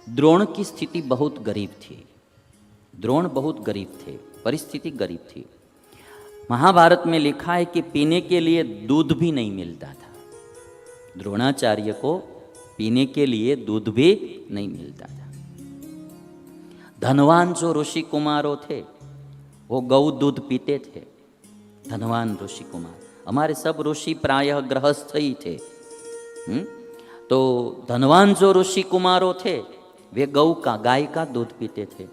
द्रोण की स्थिति बहुत गरीब थी। द्रोण बहुत गरीब थे, परिस्थिति गरीब थी। महाभारत में लिखा है कि पीने के लिए दूध भी नहीं मिलता था। द्रोणाचार्य को पीने के लिए दूध भी नहीं मिलता था। धनवान जो ऋषि कुमारों थे वो गौ दूध पीते थे। धनवान ऋषि कुमार, हमारे सब ऋषि प्रायः गृहस्थ ही थे। तो धनवान जो ऋषि कुमारों थे वे गौ का, गाय का दूध पीते थे।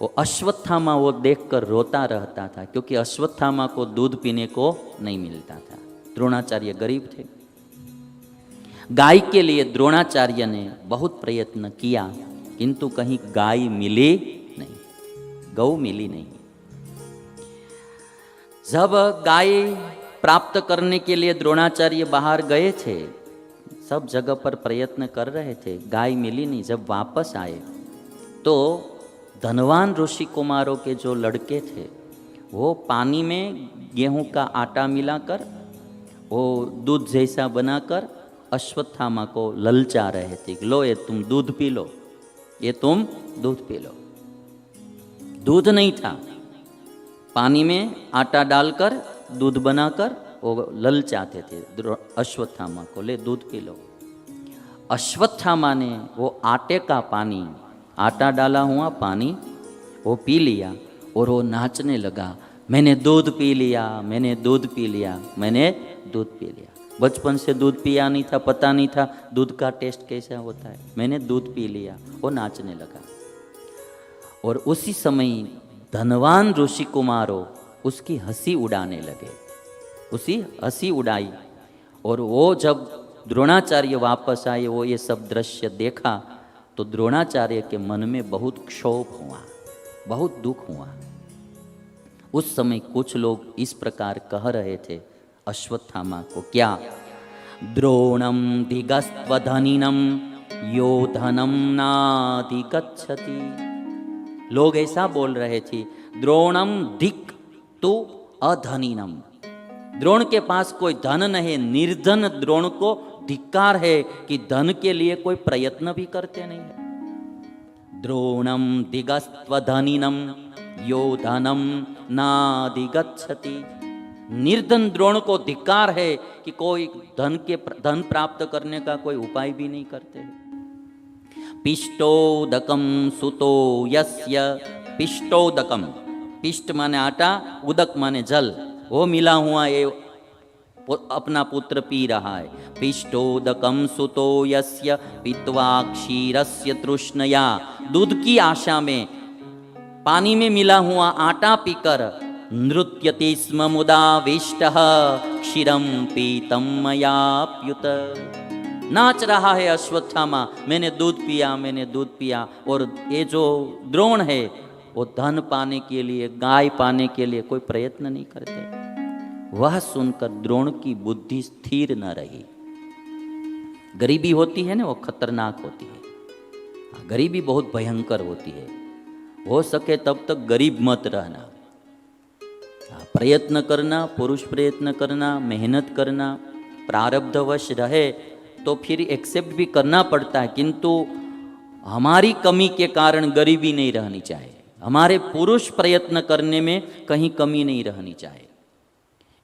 वो अश्वत्थामा वो देखकर रोता रहता था, क्योंकि अश्वत्थामा को दूध पीने को नहीं मिलता था। द्रोणाचार्य गरीब थे। गाय के लिए द्रोणाचार्य ने बहुत प्रयत्न किया, किंतु कहीं गाय मिली नहीं, गौ मिली नहीं। जब गाय प्राप्त करने के लिए द्रोणाचार्य बाहर गए थे, सब जगह पर प्रयत्न कर रहे थे, गाय मिली नहीं। जब वापस आए तो धनवान ऋषि कुमारों के जो लड़के थे वो पानी में गेहूं का आटा मिलाकर वो दूध जैसा बनाकर अश्वत्थामा को ललचा रहे थे। लो ये तुम दूध पी लो, ये तुम दूध पी लो। दूध नहीं था, पानी में आटा डालकर दूध बनाकर वो ललचाते थे अश्वत्थामा को, ले दूध पी लो। अश्वत्थामा ने वो आटे का पानी, आटा डाला हुआ पानी वो पी लिया और वो नाचने लगा, मैंने दूध पी लिया, मैंने दूध पी लिया, मैंने दूध पी लिया। बचपन से दूध पिया नहीं था, पता नहीं था दूध का टेस्ट कैसा होता है, मैंने दूध पी लिया। वो नाचने लगा और उसी समय धनवान ऋषि कुमारों उसकी हंसी उड़ाने लगे, उसी हंसी उड़ाई। और वो जब द्रोणाचार्य वापस आए, वो ये सब दृश्य देखा तो द्रोणाचार्य के मन में बहुत क्षोभ हुआ, बहुत दुख हुआ। उस समय कुछ लोग इस प्रकार कह रहे थे अश्वत्थामा को, क्या? द्रोणम दिगस्त्वधनिनम यो धनम नाधिगच्छति। लोग ऐसा बोल रहे थे, द्रोणम दिक् तु अधनिनम। द्रोण के पास कोई धन नहीं, निर्धन द्रोण को धिक्कार है कि धन के लिए कोई प्रयत्न भी करते नहीं है। द्रोणम दिगस्त्वधनिनम यो धनम नाधिगच्छति। निर्धन द्रोण को धिक्कार है कि कोई धन प्राप्त करने का कोई उपाय भी नहीं करते। पिष्टोदकम सुतो यस्य। पिष्टोदकम, पिष्ट माने आटा, उदक माने जल, वो मिला हुआ ये अपना पुत्र पी रहा है। पिष्टोदकम सुतो यस्य पीत्वा क्षीरस्य तृष्णया। दूध की आशा में पानी में मिला हुआ आटा पीकर नृत्यति स्म मुदाविष्टः क्षीरम पीतम मयाप्युत। नाच रहा है अश्वत्थामा, मैंने दूध पिया, मैंने दूध पिया। और ये जो द्रोण है वो धन पाने के लिए, गाय पाने के लिए कोई प्रयत्न नहीं करते। वह सुनकर द्रोण की बुद्धि स्थिर न रही। गरीबी होती है ना, वो खतरनाक होती है। गरीबी बहुत भयंकर होती है। हो सके तब तक गरीब मत रहना। प्रयत्न करना, पुरुष प्रयत्न करना, मेहनत करना, प्रारब्धवश रहे तो फिर एक्सेप्ट भी करना पड़ता है, किंतु हमारी कमी के कारण गरीबी नहीं रहनी चाहिए। हमारे पुरुष प्रयत्न करने में कहीं कमी नहीं रहनी चाहिए।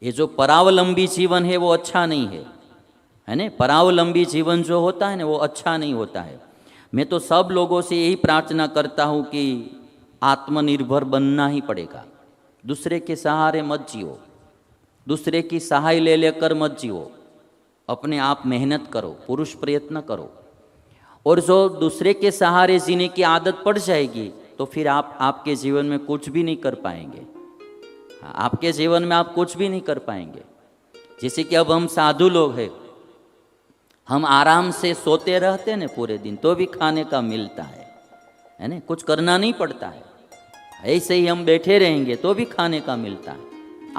ये जो परावलंबी जीवन है वो अच्छा नहीं है ना। परावलंबी जीवन जो होता है ना वो अच्छा नहीं होता है। मैं तो सब लोगों से यही प्रार्थना करता हूँ कि आत्मनिर्भर बनना ही पड़ेगा। दूसरे के सहारे मत जियो, दूसरे की सहाय ले लेकर मत जियो। अपने आप मेहनत करो, पुरुष प्रयत्न करो। और जो दूसरे के सहारे जीने की आदत पड़ जाएगी तो फिर आप आपके जीवन में कुछ भी नहीं कर पाएंगे। आपके जीवन में आप कुछ भी नहीं कर पाएंगे। जैसे कि अब हम साधु लोग हैं, हम आराम से सोते रहते हैं ना पूरे दिन, तो भी खाने का मिलता है ना, कुछ करना नहीं पड़ता है। ऐसे ही हम बैठे रहेंगे तो भी खाने का मिलता है,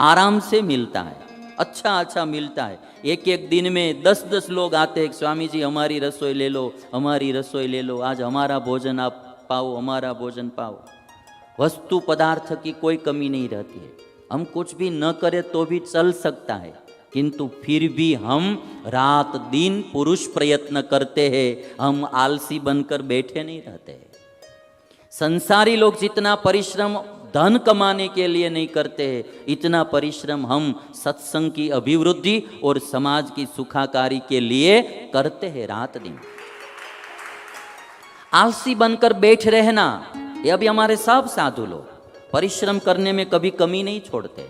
आराम से मिलता है, अच्छा अच्छा मिलता है। एक एक दिन में 10-10 लोग आते हैं, स्वामी जी हमारी रसोई ले लो, हमारी रसोई ले लो, आज हमारा भोजन आप पाओ, हमारा भोजन पाओ। वस्तु पदार्थ की कोई कमी नहीं रहती है। हम कुछ भी न करें तो भी चल सकता है, किंतु फिर भी हम रात दिन पुरुष प्रयत्न करते हैं, हम आलसी बनकर बैठे नहीं रहते। संसारी लोग जितना परिश्रम धन कमाने के लिए नहीं करते हैं, इतना परिश्रम हम सत्संग की अभिवृद्धि और समाज की सुखाकारी के लिए करते हैं रात दिन। आलसी बनकर बैठ रहना, ये अभी हमारे सब साधु लोग परिश्रम करने में कभी कमी नहीं छोड़ते।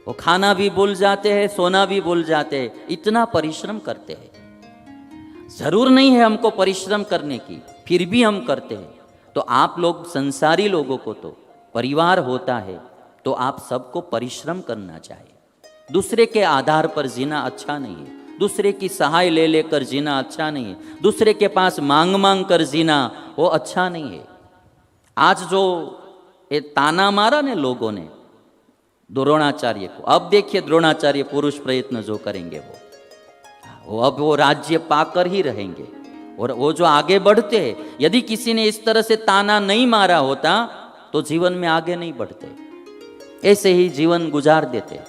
वो खाना भी भूल जाते हैं, सोना भी भूल जाते हैं, इतना परिश्रम करते हैं। जरूर नहीं है हमको परिश्रम करने की, फिर भी हम करते हैं। तो आप लोग संसारी लोगों को तो परिवार होता है, तो आप सबको परिश्रम करना चाहिए। दूसरे के आधार पर जीना अच्छा नहीं है, दूसरे की सहाय ले लेकर जीना अच्छा नहीं है, दूसरे के पास मांग मांग कर जीना वो अच्छा नहीं है। आज जो ये ताना मारा ने लोगों ने द्रोणाचार्य को, अब देखिए द्रोणाचार्य पुरुष प्रयत्न जो करेंगे वो अब वो राज्य पाकर ही रहेंगे। और वो जो आगे बढ़ते हैं, यदि किसी ने इस तरह से ताना नहीं मारा होता तो जीवन में आगे नहीं बढ़ते, ऐसे ही जीवन गुजार देते।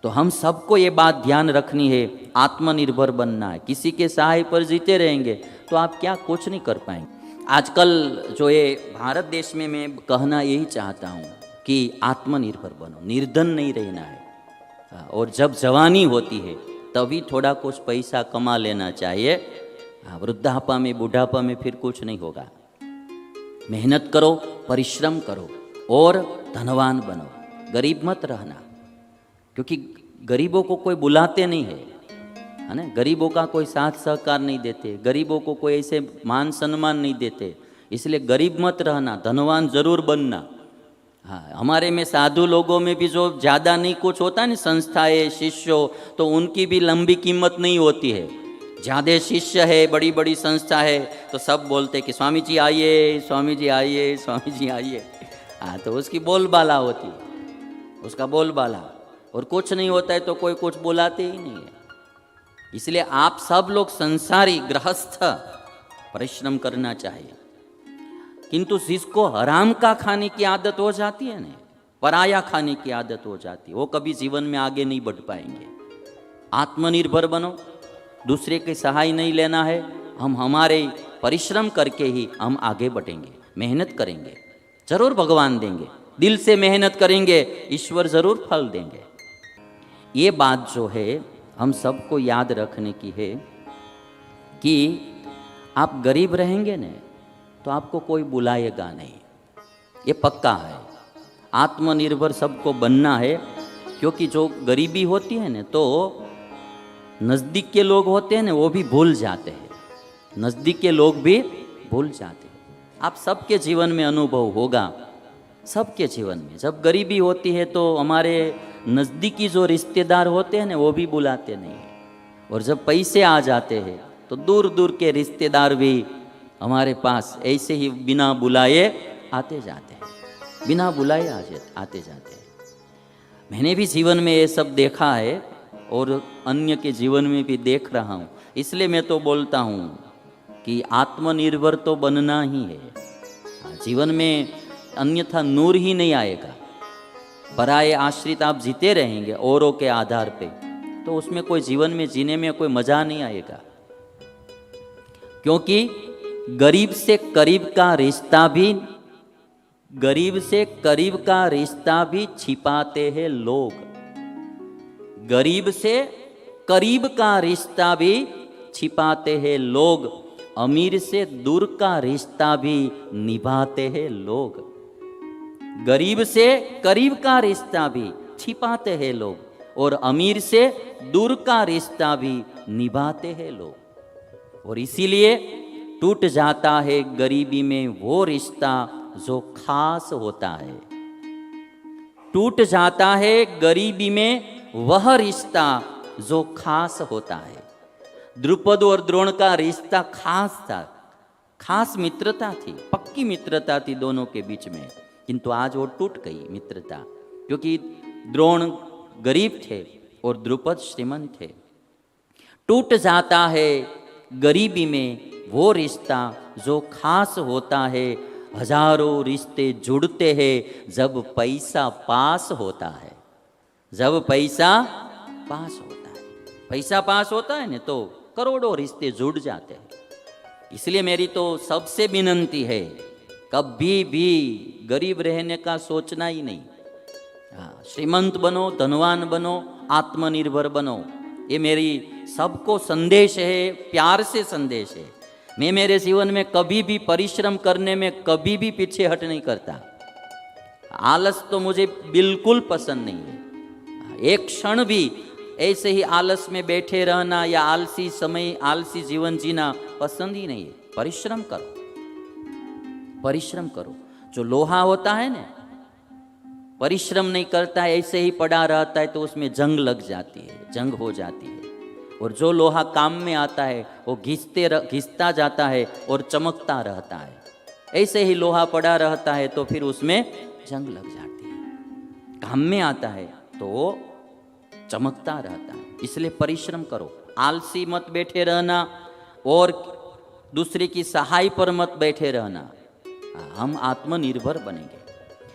तो हम सबको ये बात ध्यान रखनी है, आत्मनिर्भर बनना है। किसी के सहाय पर जीते रहेंगे तो आप क्या कुछ नहीं कर पाएंगे। आजकल जो ये भारत देश में मैं कहना यही चाहता हूँ कि आत्मनिर्भर बनो, निर्धन नहीं रहना है। और जब जवानी होती है तभी थोड़ा कुछ पैसा कमा लेना चाहिए। वृद्धापा में बुढ़ापा में फिर कुछ नहीं होगा। मेहनत करो, परिश्रम करो और धनवान बनो, गरीब मत रहना। क्योंकि गरीबों को कोई बुलाते नहीं है ना, गरीबों का कोई साथ सहकार नहीं देते, गरीबों को कोई ऐसे मान सम्मान नहीं देते। इसलिए गरीब मत रहना, धनवान जरूर बनना। हाँ, हमारे में साधु लोगों में भी जो ज़्यादा नहीं कुछ होता है ना, संस्थाएं शिष्यों, तो उनकी भी लंबी कीमत नहीं होती है। ज़्यादा शिष्य है, बड़ी बड़ी संस्था है, तो सब बोलते कि स्वामी जी आइए, स्वामी जी आइए, स्वामी जी आइए। हाँ, तो उसकी बोलबाला होती है, उसका बोलबाला। और कुछ नहीं होता है तो कोई कुछ बुलाते ही नहीं है। इसलिए आप सब लोग संसारी गृहस्थ परिश्रम करना चाहिए। किंतु जिसको हराम का खाने की आदत हो जाती है ना, पराया खाने की आदत हो जाती है, वो कभी जीवन में आगे नहीं बढ़ पाएंगे। आत्मनिर्भर बनो, दूसरे की सहाय नहीं लेना है, हम हमारे परिश्रम करके ही हम आगे बढ़ेंगे। मेहनत करेंगे, जरूर भगवान देंगे। दिल से मेहनत करेंगे, ईश्वर जरूर फल देंगे। ये बात जो है हम सबको याद रखने की है कि आप गरीब रहेंगे ना तो आपको कोई बुलाएगा नहीं, ये पक्का है। आत्मनिर्भर सबको बनना है, क्योंकि जो गरीबी होती है ना तो नज़दीक के लोग होते हैं ना वो भी भूल जाते हैं, नज़दीक के लोग भी भूल जाते हैं। आप सबके जीवन में अनुभव होगा, सबके जीवन में जब गरीबी होती है तो हमारे नज़दीकी जो रिश्तेदार होते हैं ना वो भी बुलाते नहीं हैं। और जब पैसे आ जाते हैं तो दूर दूर के रिश्तेदार भी हमारे पास ऐसे ही बिना बुलाए आते जाते हैं, बिना बुलाए आते जाते हैं। मैंने भी जीवन में ये सब देखा है और अन्य के जीवन में भी देख रहा हूँ। इसलिए मैं तो बोलता हूँ कि आत्मनिर्भर तो बनना ही है जीवन में, अन्यथा नूर ही नहीं आएगा। पराये आश्रित आप जीते रहेंगे औरों के आधार पे, तो उसमें कोई जीवन में जीने में कोई मजा नहीं आएगा। क्योंकि गरीब से करीब का रिश्ता भी, गरीब से करीब का रिश्ता भी छिपाते हैं लोग। गरीब से करीब का रिश्ता भी छिपाते हैं लोग, अमीर से दूर का रिश्ता भी निभाते हैं लोग। गरीब से करीब का रिश्ता भी छिपाते हैं लोग, और अमीर से दूर का रिश्ता भी निभाते हैं लोग। और इसीलिए टूट जाता है गरीबी में वो रिश्ता जो खास होता है। टूट जाता है गरीबी में वह रिश्ता जो खास होता है। द्रुपद और द्रोण का रिश्ता खास था, खास मित्रता थी, पक्की मित्रता थी दोनों के बीच में। किंतु आज वो टूट गई मित्रता, क्योंकि द्रोण गरीब थे और द्रुपद श्रीमंत थे। टूट जाता है गरीबी में वो रिश्ता जो खास होता है। हजारों रिश्ते जुड़ते हैं जब पैसा पास होता है, जब पैसा पास होता है। पैसा पास होता है ना तो करोड़ों रिश्ते जुड़ जाते हैं। इसलिए मेरी तो सबसे विनंती है, कभी भी गरीब रहने का सोचना ही नहीं। हाँ, श्रीमंत बनो, धनवान बनो, आत्मनिर्भर बनो, ये मेरी सबको संदेश है, प्यार से संदेश है। मैं मेरे जीवन में कभी भी परिश्रम करने में कभी भी पीछे हट नहीं करता। आलस तो मुझे बिल्कुल पसंद नहीं है। एक क्षण भी ऐसे ही आलस में बैठे रहना या आलसी समय, आलसी जीवन जीना पसंद ही नहीं है। परिश्रम करो, परिश्रम करो। जो लोहा होता है ना, परिश्रम नहीं करता है, ऐसे ही पड़ा रहता है तो उसमें जंग लग जाती है, जंग हो जाती है। और जो लोहा काम में आता है वो घिसता जाता है और चमकता रहता है। ऐसे ही लोहा पड़ा रहता है तो फिर उसमें जंग लग जाती है। काम में आता है तो चमकता रहता है। इसलिए परिश्रम करो, आलसी मत बैठे रहना और दूसरे की सहाय पर मत बैठे रहना। हम आत्मनिर्भर बनेंगे।